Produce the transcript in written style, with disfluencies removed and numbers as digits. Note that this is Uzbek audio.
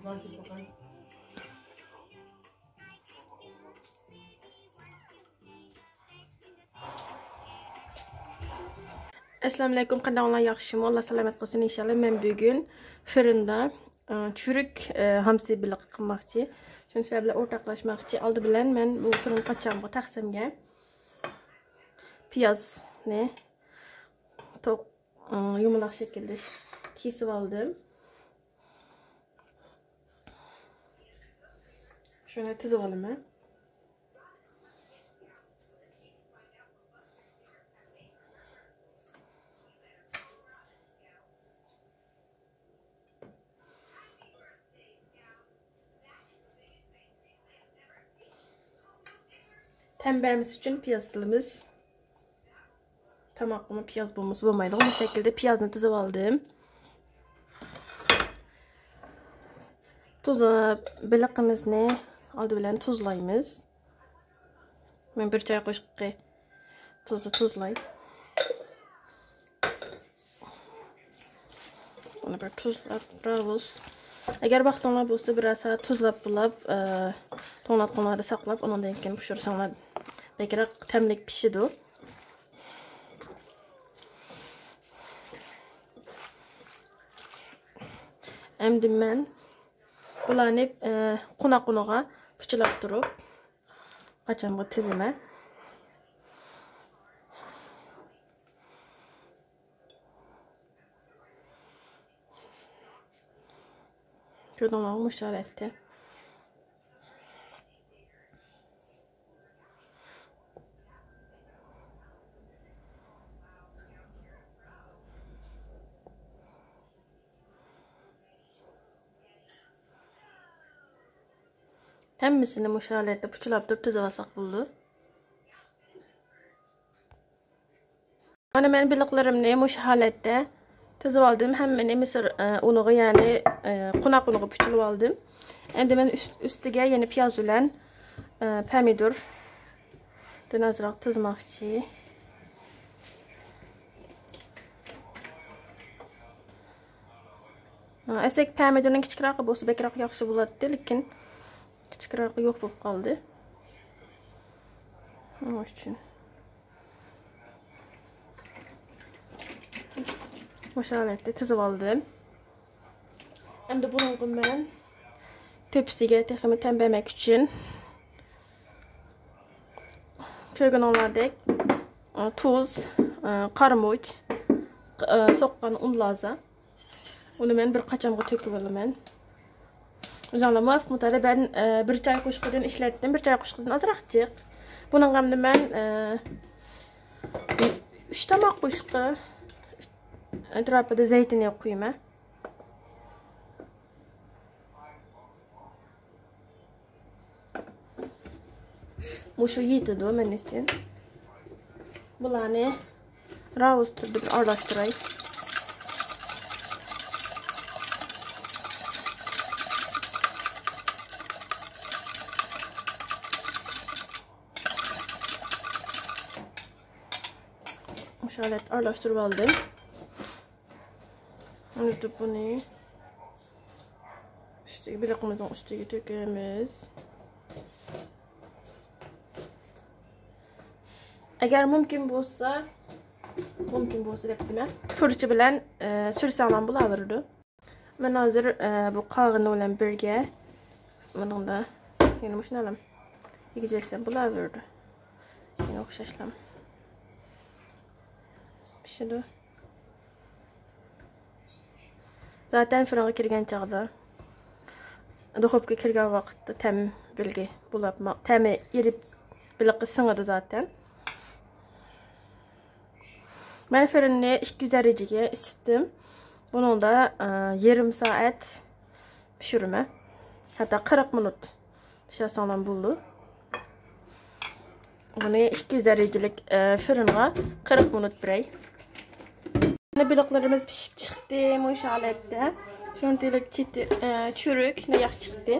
Assalamu alaykum, qanday olar yaxshimi? Alloh salomat qilsin inshaalloh. Men bugun fırında churuk hamsi biliq qilmoqchi. Shuni sizlar bilan o'rtoqlashmoqchi. Oldi bilan men bu fırın qachonga taqsimga piyozni yumaloq shaklda kesib oldim. Shuni tizib olaman. Tembelimiz için piyazlımız. Tam aklıma piyaz bulması bulmaydı. Bu şekilde piyazını tuzab aldım. Tuzu biliqimizni oldi bilan tuzlaymiz. Men bir choy qoshiqqa tuzni tuzlayman. Buni bir tuzlab turamiz. Agar vaqtinglar bo'lsa, bir soat tuzlab bulab, to'natqonlarda saqlab, undan keyin pishirsanlar bekroq tamlik pishidi. Endi men bularni quna-qunaga puchilab turib, qachonga tizaman. Şuradan müşaretli. Hemmisini müşaretli puçulab turib tuzavasak buldu. Ana men biliqlarimni mush holatda tuzab oldim. Hammani misir unuğu yani qunaqunuğu puchilib oldim. Endi men ustiga yana piyoz bilan pomidor azroq tuzmoqchi. Aslida pomidorning kichikroqi bo'lsa bekroq yaxshi bo'ladi, lekin kichikroqi yo'q bo'lib qoldi. O'sha uchun Müşaretli tuzab oldim. Endi buni men tepsiga texmi tembemek uchun ko'rganinglardek tuz, qarmuch, soqqan un lazım. Uni men bir qachamga to'kib olaman. O'zinglar muvaffaqiyatli ben bir choy qo'shqidan ishlatdim, bir choy qo'shqidan ozroq jiq. Buning hamda men 3 tomoq qo'shqi etrafida zeytin qo'yaman. Bu şu yetadi men uchun. Bularni ravustirda bir aralashtiray. Şöyle aralashtirib oldim. Endi buni ustiga biliqimizning ustiga to'kamiz. Agar mumkin bo'lsa debman, furchi bilan sursam ham bo'laveradi. Men hozir bu qog'ini bilan birga buningda yana mushunalam yegizatsam bo'laveradi. Yana o'xshashlam. Pishidi. Zaten fırına kirgan chog'da, duxovka kirgan vaqtda tam bilgi bo'lib, tami erib biliqi singadi zaten. Ben fırını 200 dereceye ısıttım. Bunu da yarım saat pişirme. Hatta 40 minut pişirsen buldu. Bunu 200 derecelik fırına 40 minut bıray. Biliqlarimiz pişib chiqdi, mush holatda. Shunchalik churuk yaxshi chiqdi.